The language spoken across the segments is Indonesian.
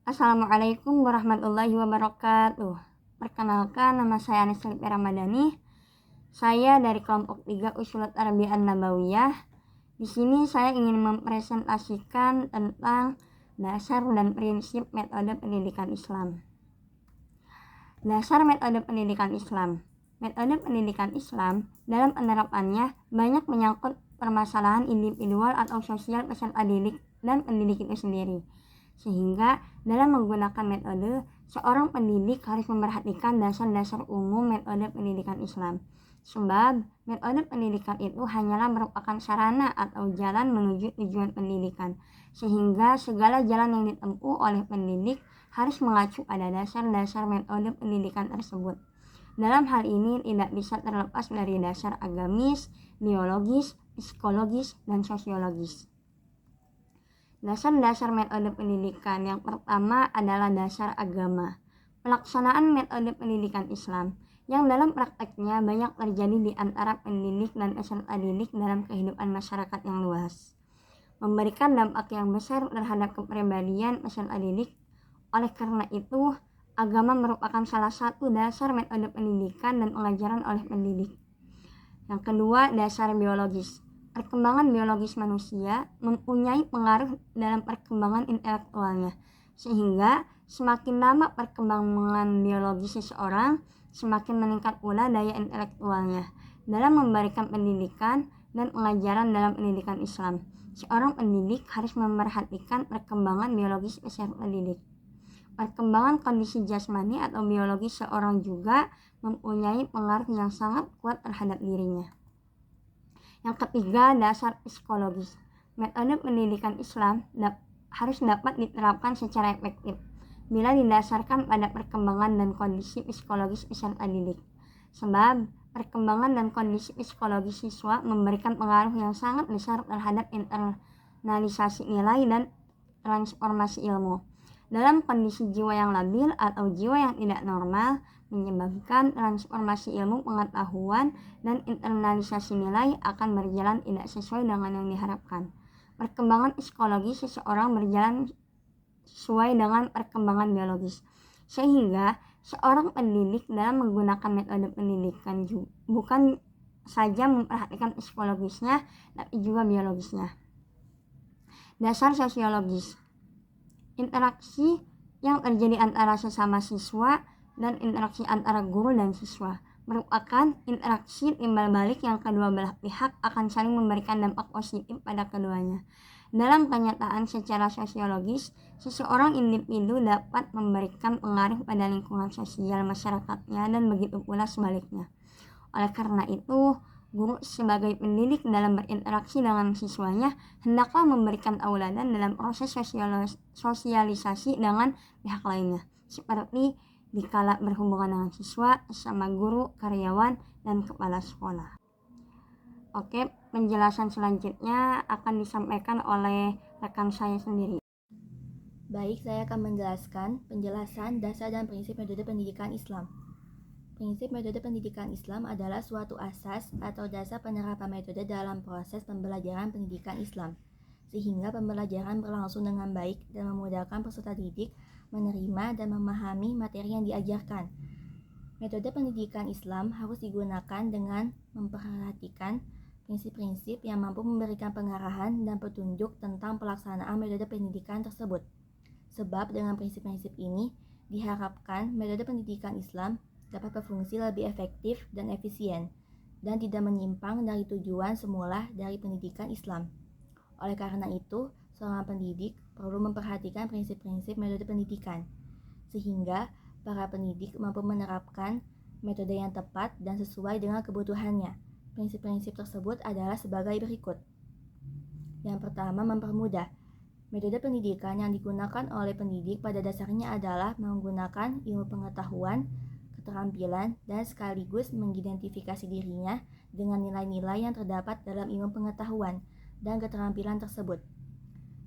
Assalamualaikum warahmatullahi wabarakatuh. Perkenalkan, nama saya Anis Felipe Ramadhani. Saya dari kelompok 3 Usulat Arabiyah An-Nabawiyah. Di sini saya ingin mempresentasikan tentang dasar dan prinsip metode pendidikan Islam. Dasar metode pendidikan Islam. Metode pendidikan Islam dalam penerapannya banyak menyangkut permasalahan individual atau sosial peserta didik dan pendidik itu sendiri. Sehingga dalam menggunakan metode, seorang pendidik harus memperhatikan dasar-dasar umum metode pendidikan Islam. Sebab metode pendidikan itu hanyalah merupakan sarana atau jalan menuju tujuan pendidikan. Sehingga segala jalan yang ditempuh oleh pendidik harus mengacu pada dasar-dasar metode pendidikan tersebut. Dalam hal ini tidak bisa terlepas dari dasar agamis, biologis, psikologis, dan sosiologis. Dasar-dasar metode pendidikan yang pertama adalah dasar agama. Pelaksanaan metode pendidikan Islam yang dalam prakteknya banyak terjadi di antara pendidik dan peserta didik dalam kehidupan masyarakat yang luas, memberikan dampak yang besar terhadap kepribadian peserta didik. Oleh karena itu, agama merupakan salah satu dasar metode pendidikan dan pengajaran oleh pendidik. Yang kedua, dasar biologis. Perkembangan biologis manusia mempunyai pengaruh dalam perkembangan intelektualnya, sehingga semakin lama perkembangan biologis seseorang, semakin meningkat pula daya intelektualnya. Dalam memberikan pendidikan dan pengajaran dalam pendidikan Islam, seorang pendidik harus memperhatikan perkembangan biologis peserta didik. Perkembangan kondisi jasmani atau biologis seorang juga mempunyai pengaruh yang sangat kuat terhadap dirinya. Yang ketiga, dasar psikologis. Metode pendidikan Islam harus dapat diterapkan secara efektif bila didasarkan pada perkembangan dan kondisi psikologis peserta didik. Sebab perkembangan dan kondisi psikologis siswa memberikan pengaruh yang sangat besar terhadap internalisasi nilai dan transformasi ilmu. Dalam kondisi jiwa yang labil atau jiwa yang tidak normal, menyebabkan transformasi ilmu pengetahuan dan internalisasi nilai akan berjalan tidak sesuai dengan yang diharapkan. Perkembangan psikologis seseorang berjalan sesuai dengan perkembangan biologis, sehingga seorang pendidik dalam menggunakan metode pendidikan bukan saja memperhatikan psikologisnya, tapi juga biologisnya. Dasar sosiologis. Interaksi yang terjadi antara sesama siswa dan interaksi antara guru dan siswa merupakan interaksi timbal balik yang kedua belah pihak akan saling memberikan dampak positif pada keduanya. Dalam kenyataan secara sosiologis, seseorang individu dapat memberikan pengaruh pada lingkungan sosial masyarakatnya dan begitu pula sebaliknya. Oleh karena itu, guru sebagai pendidik dalam berinteraksi dengan siswanya hendaklah memberikan tauladan dalam proses sosialisasi dengan pihak lainnya, seperti dikala berhubungan dengan siswa, sama guru, karyawan, dan kepala sekolah. Oke, penjelasan selanjutnya akan disampaikan oleh rekan saya sendiri. Baik, saya akan menjelaskan penjelasan dasar dan prinsip metode pendidikan Islam. Prinsip metode pendidikan Islam adalah suatu asas atau dasar penerapan metode dalam proses pembelajaran pendidikan Islam, sehingga pembelajaran berlangsung dengan baik dan memudahkan peserta didik menerima dan memahami materi yang diajarkan. Metode pendidikan Islam harus digunakan dengan memperhatikan prinsip-prinsip yang mampu memberikan pengarahan dan petunjuk tentang pelaksanaan metode pendidikan tersebut. Sebab dengan prinsip-prinsip ini, diharapkan metode pendidikan Islam dapat berfungsi lebih efektif dan efisien, dan tidak menyimpang dari tujuan semula dari pendidikan Islam. Oleh karena itu, seorang pendidik perlu memperhatikan prinsip-prinsip metode pendidikan, sehingga para pendidik mampu menerapkan metode yang tepat dan sesuai dengan kebutuhannya. Prinsip-prinsip tersebut adalah sebagai berikut. Yang pertama, mempermudah. Metode pendidikan yang digunakan oleh pendidik pada dasarnya adalah menggunakan ilmu pengetahuan, keterampilan, dan sekaligus mengidentifikasi dirinya dengan nilai-nilai yang terdapat dalam ilmu pengetahuan dan keterampilan tersebut.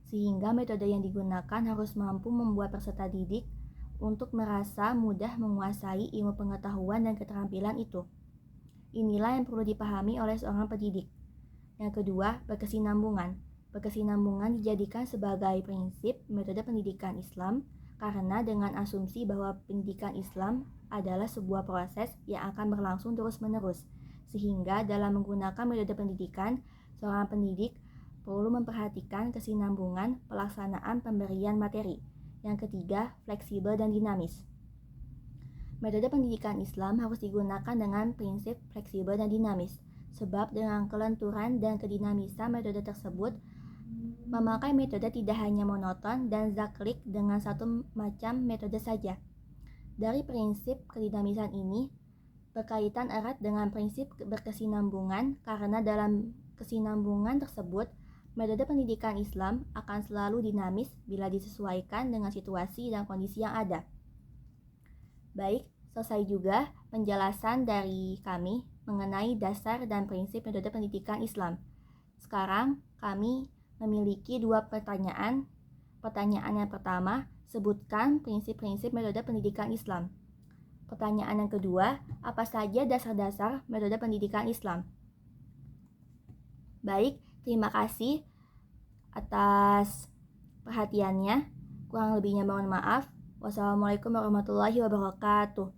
Sehingga metode yang digunakan harus mampu membuat peserta didik untuk merasa mudah menguasai ilmu pengetahuan dan keterampilan itu. Inilah yang perlu dipahami oleh seorang pendidik. Yang kedua, berkesinambungan. Berkesinambungan dijadikan sebagai prinsip metode pendidikan Islam karena dengan asumsi bahwa pendidikan Islam adalah sebuah proses yang akan berlangsung terus-menerus, sehingga dalam menggunakan metode pendidikan, seorang pendidik perlu memperhatikan kesinambungan pelaksanaan pemberian materi. Yang ketiga, fleksibel dan dinamis. Metode pendidikan Islam harus digunakan dengan prinsip fleksibel dan dinamis, sebab dengan kelenturan dan kedinamisan metode tersebut, memakai metode tidak hanya monoton dan zaklik dengan satu macam metode saja. Dari prinsip kedinamisan ini berkaitan erat dengan prinsip berkesinambungan, karena dalam kesinambungan tersebut, metode pendidikan Islam akan selalu dinamis bila disesuaikan dengan situasi dan kondisi yang ada. Baik, selesai juga penjelasan dari kami mengenai dasar dan prinsip metode pendidikan Islam. Sekarang kami memiliki 2 pertanyaan. Pertanyaan yang pertama, sebutkan prinsip-prinsip metode pendidikan Islam. Pertanyaan yang kedua, apa saja dasar-dasar metode pendidikan Islam? Baik, terima kasih atas perhatiannya. Kurang lebihnya mohon maaf. Wassalamualaikum warahmatullahi wabarakatuh.